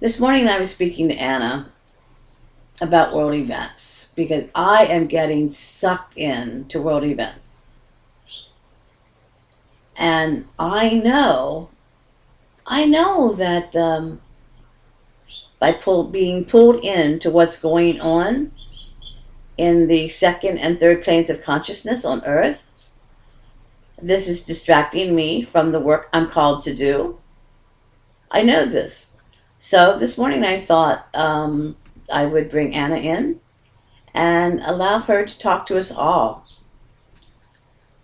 This morning I was speaking to Anna about world events because I am getting sucked into world events. And I know that by being pulled into what's going on in the second and third planes of consciousness on Earth, this is distracting me from the work I'm called to do. I know this. So this morning I thought I would bring Anna in and allow her to talk to us all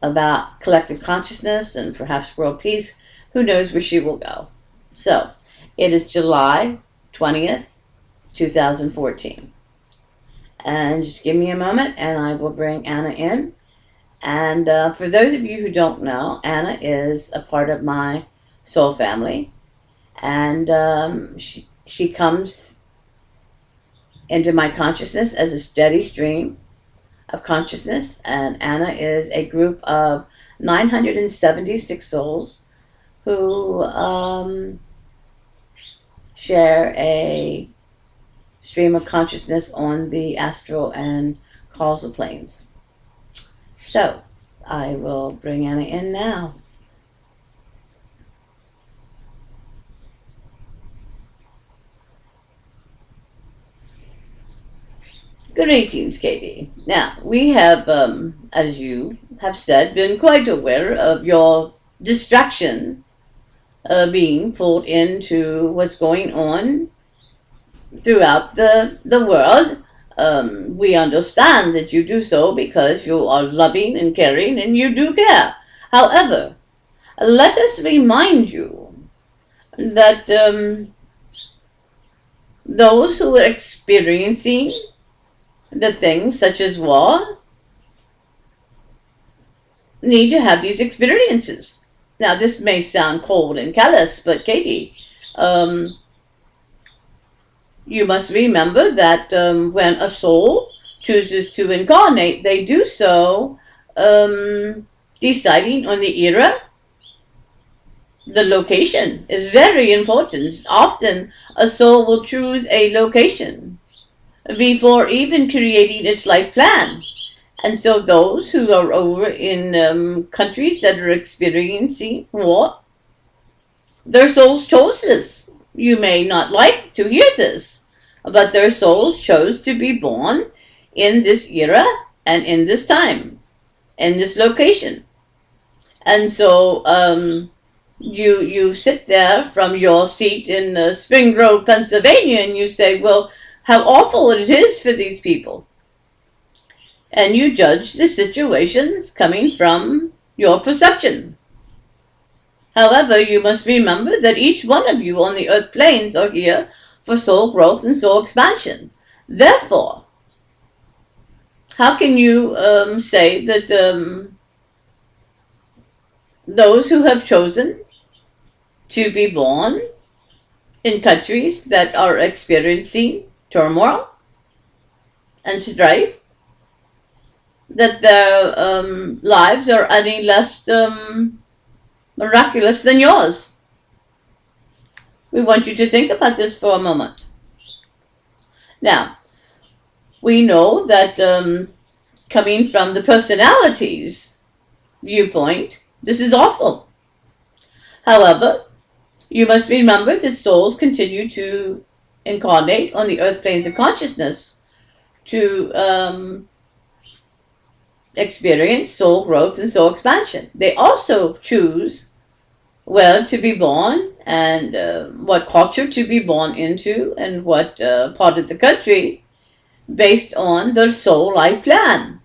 about collective consciousness and perhaps world peace. Who knows where she will go. So it is July 20th, 2014. And just give me a moment and I will bring Anna in. And for those of you who don't know, Anna is a part of my soul family. And she comes into my consciousness as a steady stream of consciousness. And Anna is a group of 976 souls who share a stream of consciousness on the astral and causal planes. So I will bring Anna in now. Greetings, Katie. Now, we have, as you have said, been quite aware of your distraction being pulled into what's going on throughout the world. We understand that you do so because you are loving and caring and you do care. However, let us remind you that those who are experiencing the things such as war need to have these experiences. Now, this may sound cold and callous, but Katie, you must remember that when a soul chooses to incarnate, they do so deciding on the era. The location is very important. Often a soul will choose a location before even creating its life plan. And so those who are over in countries that are experiencing war, their souls chose this. You may not like to hear this, but their souls chose to be born in this era and in this time, in this location. And so you sit there from your seat in Spring Grove, Pennsylvania, and you say, well, how awful it is for these people. And you judge the situations coming from your perception. However, you must remember that each one of you on the earth planes are here for soul growth and soul expansion. Therefore, how can you say that those who have chosen to be born in countries that are experiencing turmoil and strife, that their lives are any less miraculous than yours? We want you to think about this for a moment. Now, we know that coming from the personalities viewpoint, this is awful. However, you must remember that souls continue to incarnate on the earth planes of consciousness to experience soul growth and soul expansion. They also choose where to be born and what culture to be born into and what part of the country based on their soul life plan.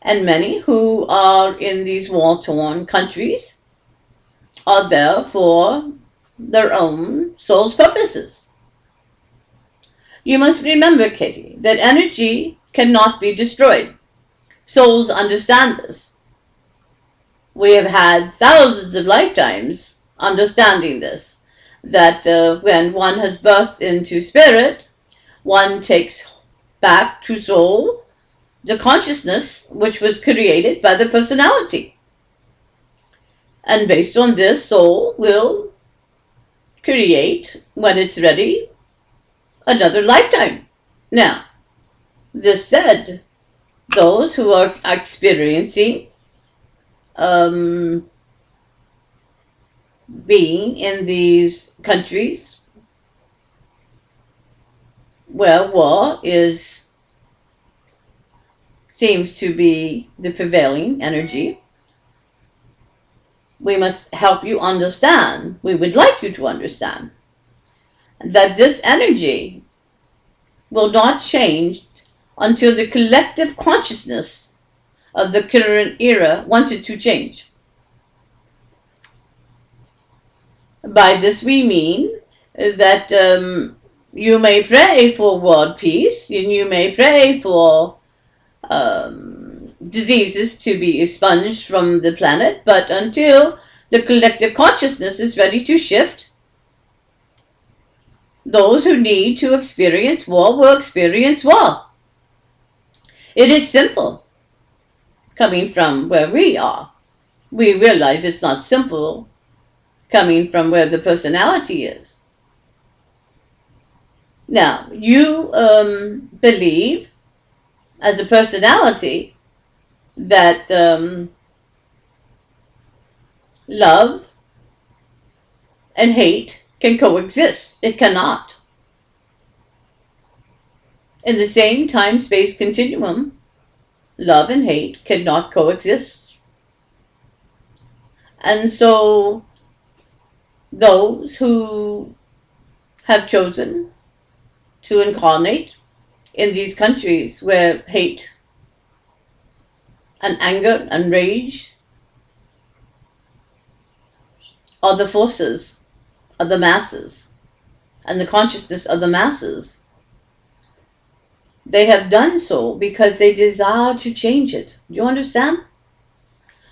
And many who are in these war-torn countries are there for their own soul's purposes. You must remember, Katie, that energy cannot be destroyed. Souls understand this. We have had thousands of lifetimes understanding this, that when one has birthed into spirit, one takes back to soul the consciousness which was created by the personality. And based on this, soul will create, when it's ready, another lifetime. Now, this said, those who are experiencing being in these countries where war seems to be the prevailing energy, we must help you understand, we would like you to understand, that this energy will not change until the collective consciousness of the current era wants it to change. By this we mean that you may pray for world peace, and you may pray for diseases to be expunged from the planet, but until the collective consciousness is ready to shift, those who need to experience war will experience war. It is simple. Coming from where we are, we realize it's not simple coming from where the personality is. Now, you believe as a personality that love and hate can coexist. It cannot. In the same time-space continuum, love and hate cannot coexist. And so those who have chosen to incarnate in these countries where hate and anger and rage are the forces of the masses and the consciousness of the masses, they have done so because they desire to change it. Do you understand?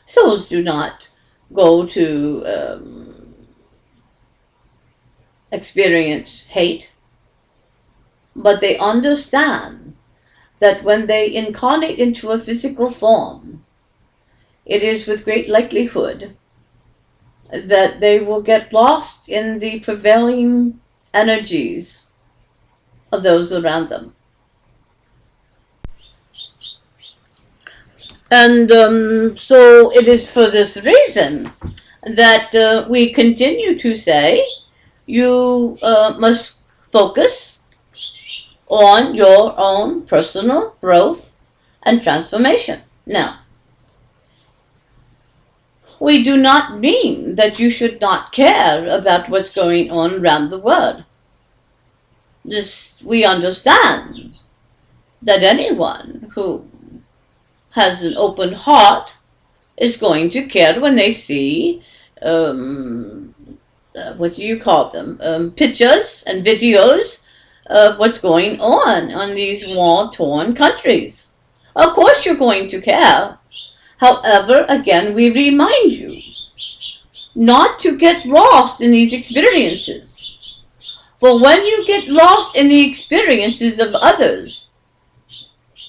Souls do not go to experience hate, but they understand that when they incarnate into a physical form, it is with great likelihood that they will get lost in the prevailing energies of those around them. And so it is for this reason that we continue to say you must focus on your own personal growth and transformation. Now, we do not mean that you should not care about what's going on around the world. We understand that anyone who has an open heart is going to care when they see what do you call them? Pictures and videos of what's going on these war-torn countries. Of course you're going to care. However, again, we remind you not to get lost in these experiences. For when you get lost in the experiences of others,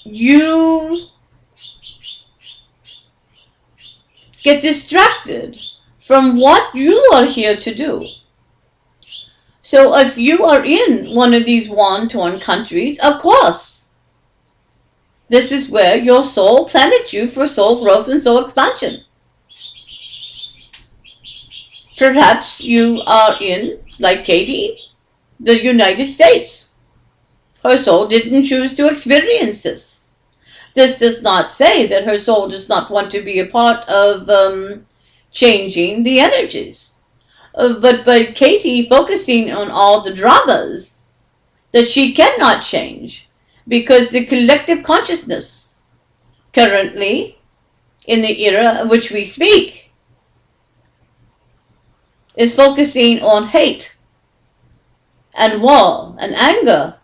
you get distracted from what you are here to do. So if you are in one of these war-torn countries, of course, this is where your soul planted you for soul growth and soul expansion. Perhaps you are in, like Katie, the United States. Her soul didn't choose to experience this. This does not say that her soul does not want to be a part of changing the energies. But by Katie focusing on all the dramas that she cannot change, because the collective consciousness currently in the era of which we speak is focusing on hate and war and anger.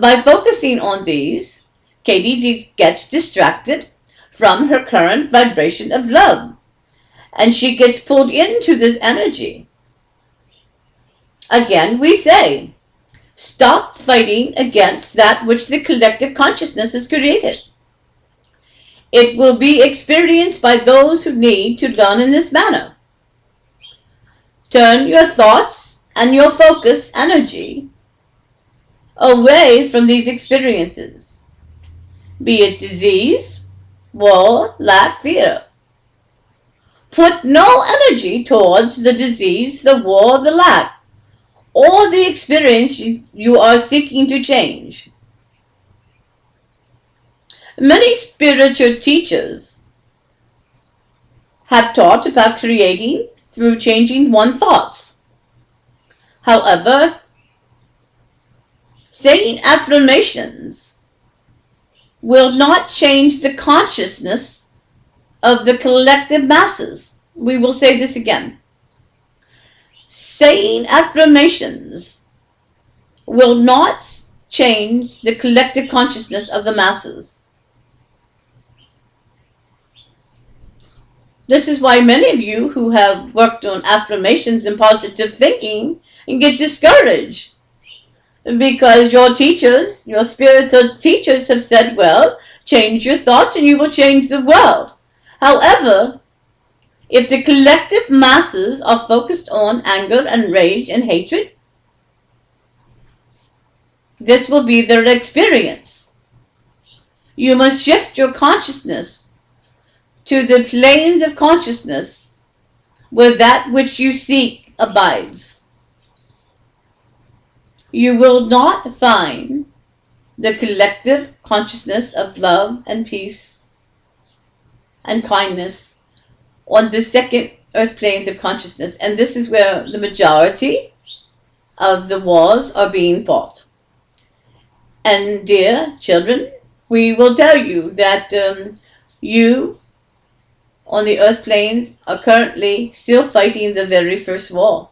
By focusing on these, Katie gets distracted from her current vibration of love, and she gets pulled into this energy. Again, we say, stop fighting against that which the collective consciousness has created. It will be experienced by those who need to learn in this manner. Turn your thoughts and your focus energy away from these experiences, be it disease, war, lack, fear. Put no energy towards the disease, the war, the lack, or the experience you are seeking to change. Many spiritual teachers have taught about creating through changing one's thoughts. However, saying affirmations will not change the consciousness of the collective masses. We will say this again. Saying affirmations will not change the collective consciousness of the masses. This is why many of you who have worked on affirmations and positive thinking get discouraged. Because your teachers, your spiritual teachers have said, well, change your thoughts and you will change the world. However, if the collective masses are focused on anger and rage and hatred, this will be their experience. You must shift your consciousness to the planes of consciousness where that which you seek abides. You will not find the collective consciousness of love and peace and kindness on the second earth planes of consciousness. And this is where the majority of the wars are being fought. And dear children, we will tell you that you on the earth planes are currently still fighting the very first war.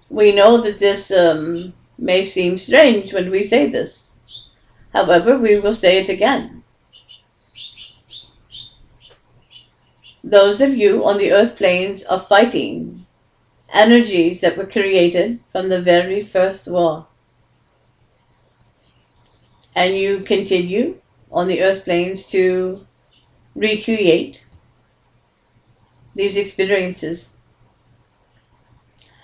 We know that this may seem strange when we say this. However, we will say it again. Those of you on the earth planes are fighting energies that were created from the very first war. And you continue on the earth planes to recreate these experiences.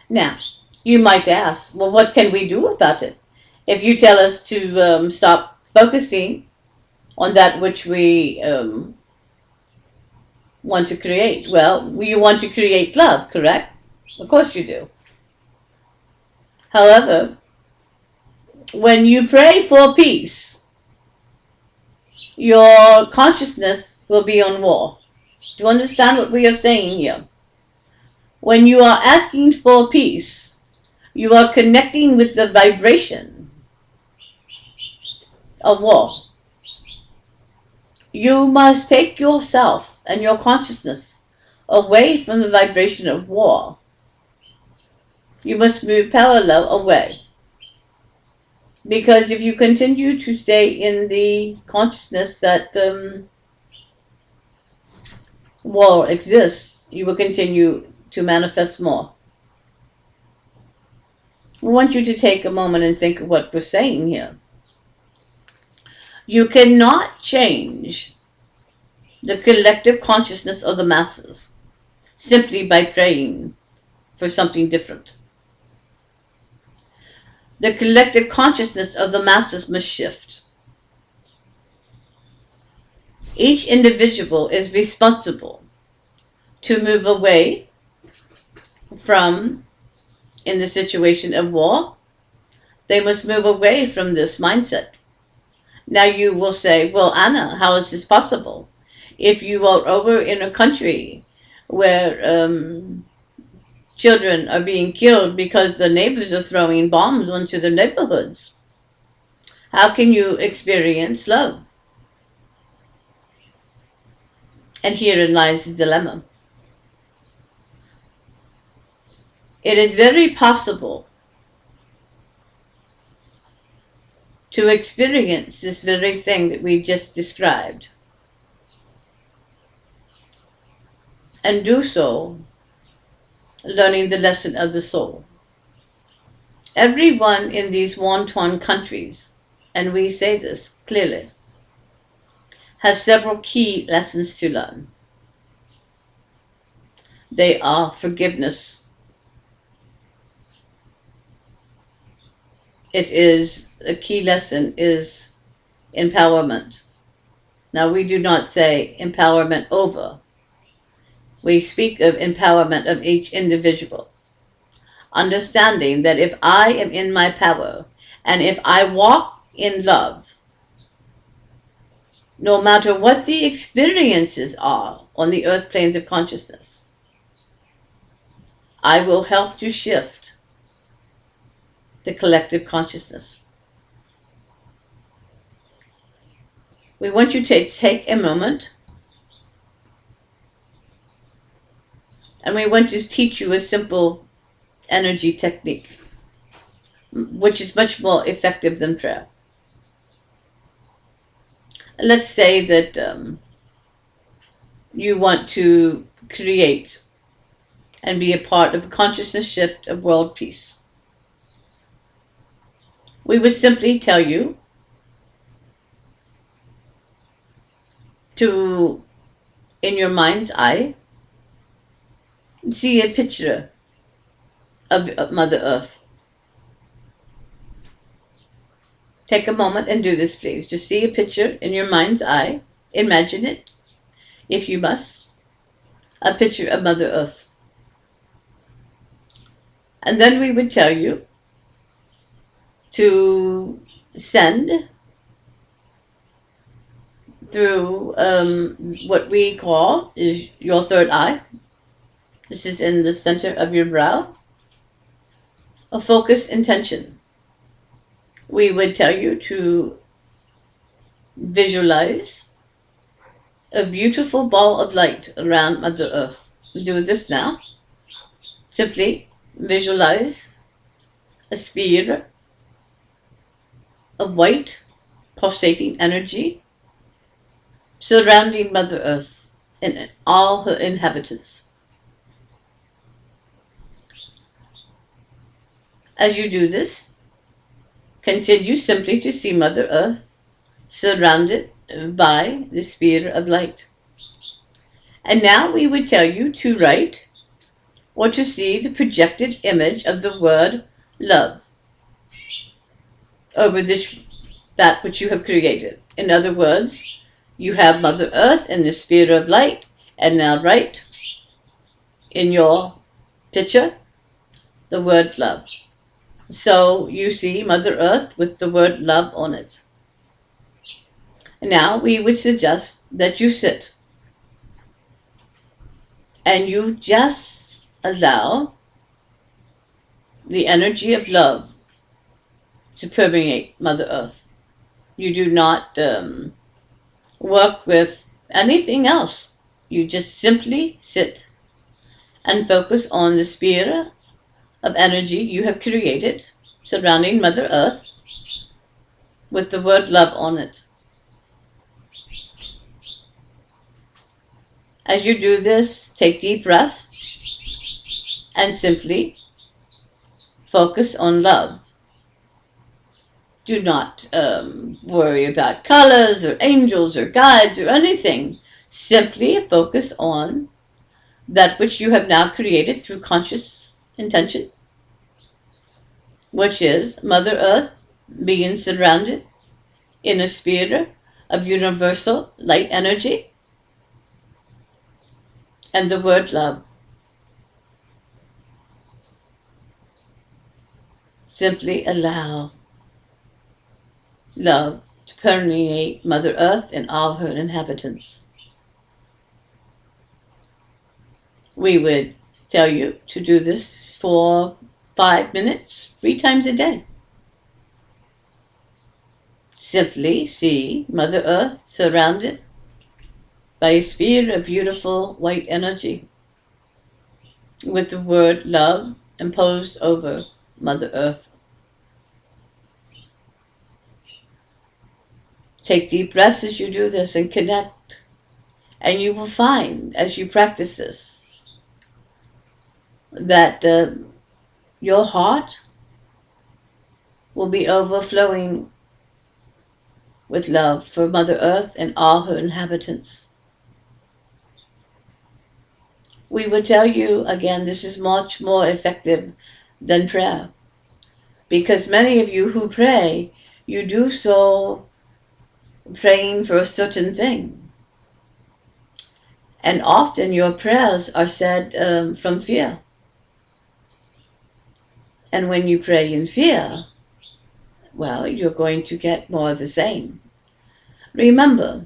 Now, you might ask, well, what can we do about it? If you tell us to stop focusing on that which we want to create. Well, you want to create love, correct? Of course you do. However, when you pray for peace, your consciousness will be on war. Do you understand what we are saying here? When you are asking for peace, you are connecting with the vibration of war. You must take yourself and your consciousness away from the vibration of war. You must move parallel away. Because if you continue to stay in the consciousness that war exists, you will continue to manifest more. I want you to take a moment and think of what we're saying here. You cannot change the collective consciousness of the masses simply by praying for something different. The collective consciousness of the masses must shift. Each individual is responsible to move away from, in the situation of war, they must move away from this mindset. Now you will say, well, Anna, how is this possible? If you are over in a country where children are being killed because the neighbors are throwing bombs onto their neighborhoods, how can you experience love? And herein lies the dilemma. It is very possible to experience this very thing that we've just described, and do so learning the lesson of the soul. Everyone in these war-torn countries, and we say this clearly, has several key lessons to learn. They are forgiveness, it is, a key lesson is empowerment. Now, we do not say empowerment over. We speak of empowerment of each individual. Understanding that if I am in my power and if I walk in love, no matter what the experiences are on the earth planes of consciousness, I will help to shift the collective consciousness. We want you to take a moment and we want to teach you a simple energy technique, which is much more effective than prayer. Let's say that you want to create and be a part of a consciousness shift of world peace. We would simply tell you to, in your mind's eye, see a picture of Mother Earth. Take a moment and do this, please. Just see a picture in your mind's eye. Imagine it, if you must. A picture of Mother Earth. And then we would tell you to send through what we call is your third eye. This is in the center of your brow. A focused intention. We would tell you to visualize a beautiful ball of light around Mother Earth. Do this now. Simply visualize a sphere of white pulsating energy surrounding Mother Earth and all her inhabitants. As you do this, continue simply to see Mother Earth surrounded by the sphere of light. And now we would tell you to write or to see the projected image of the word love over that which you have created. In other words, you have Mother Earth in the sphere of light, and now write in your picture the word love. So you see Mother Earth with the word love on it. Now we would suggest that you sit and you just allow the energy of love to permeate Mother Earth. You do not work with anything else. You just simply sit and focus on the sphere of energy you have created surrounding Mother Earth with the word love on it. As you do this, take deep breaths and simply focus on love. Do not worry about colors or angels or guides or anything. Simply focus on that which you have now created through conscious intention, which is Mother Earth being surrounded in a sphere of universal light energy and the word love. Simply allow love to permeate Mother Earth and all her inhabitants. We would tell you to do this for 5 minutes, 3 times a day. Simply see Mother Earth surrounded by a sphere of beautiful white energy with the word love imposed over Mother Earth. Take deep breaths as you do this and connect. And you will find, as you practice this, that your heart will be overflowing with love for Mother Earth and all her inhabitants. We will tell you, again, this is much more effective than prayer. Because many of you who pray, you do so praying for a certain thing. And often your prayers are said from fear. And when you pray in fear, well, you're going to get more of the same. Remember,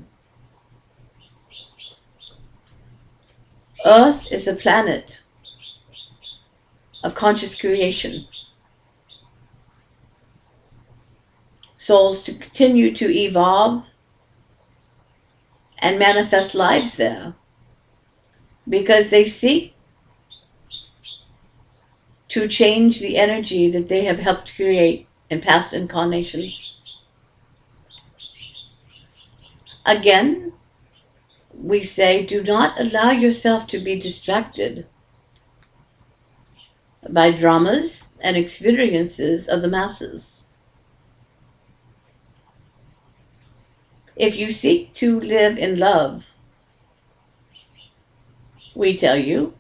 Earth is a planet of conscious creation. Souls to continue to evolve and manifest lives there because they seek to change the energy that they have helped create in past incarnations. Again, we say, do not allow yourself to be distracted by dramas and experiences of the masses. If you seek to live in love, we tell you,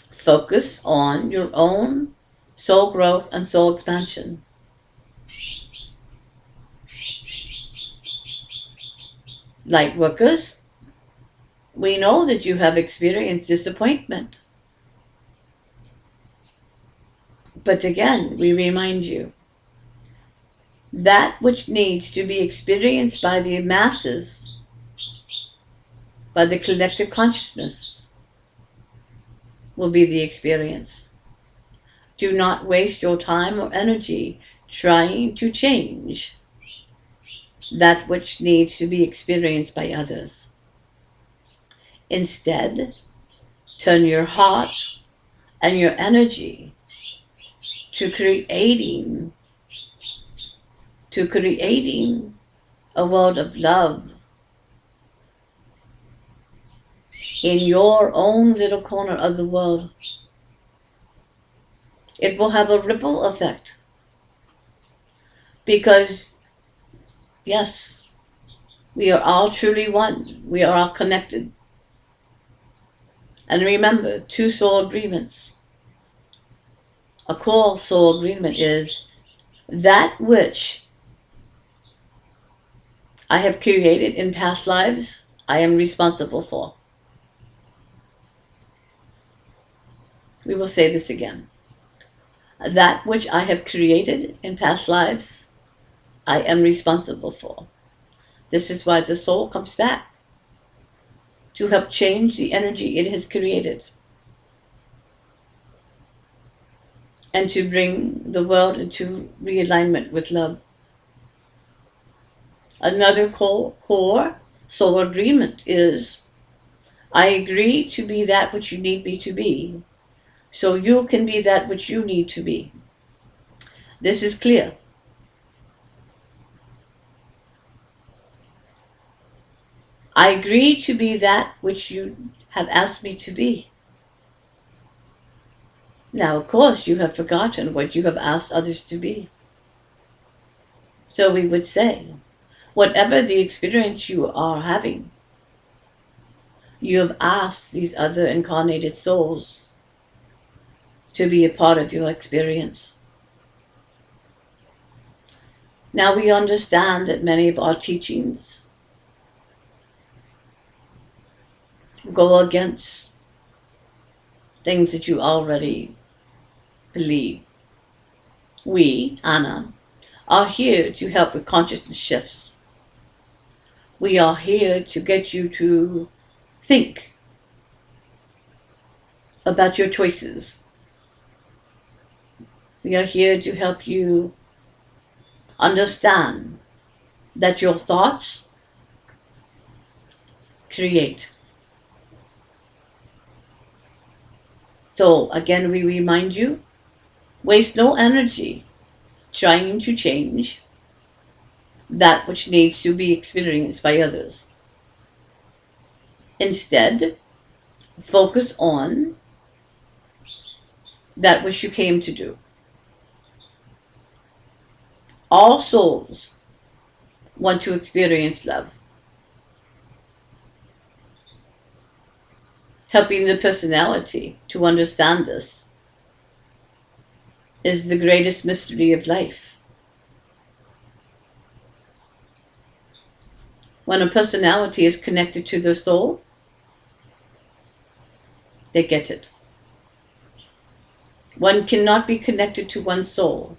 focus on your own soul growth and soul expansion. Light workers, we know that you have experienced disappointment. But again, we remind you, that which needs to be experienced by the masses, by the collective consciousness, will be the experience. Do not waste your time or energy trying to change that which needs to be experienced by others. Instead, turn your heart and your energy to creating a world of love in your own little corner of the world. It will have a ripple effect because, yes, we are all truly one. We are all connected. And remember, 2 soul agreements. A core soul agreement is that which I have created in past lives, I am responsible for. We will say this again. That which I have created in past lives, I am responsible for. This is why the soul comes back, to help change the energy it has created and to bring the world into realignment with love. Another core soul agreement is, I agree to be that which you need me to be, so you can be that which you need to be. This is clear. I agree to be that which you have asked me to be. Now, of course, you have forgotten what you have asked others to be. So we would say, whatever the experience you are having, you have asked these other incarnated souls to be a part of your experience. Now we understand that many of our teachings go against things that you already believe. We, Anna, are here to help with consciousness shifts. We are here to get you to think about your choices. We are here to help you understand that your thoughts create. So again, we remind you, waste no energy trying to change that which needs to be experienced by others. Instead, focus on that which you came to do. All souls want to experience love. Helping the personality to understand this is the greatest mystery of life. When a personality is connected to the soul, they get it. One cannot be connected to one's soul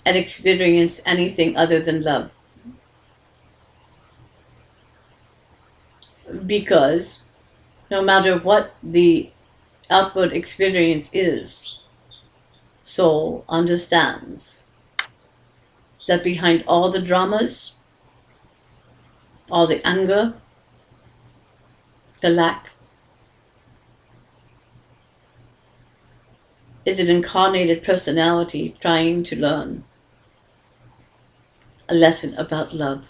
and experience anything other than love. Because no matter what the outward experience is, soul understands that behind all the dramas, all the anger, the lack, is an incarnated personality trying to learn a lesson about love.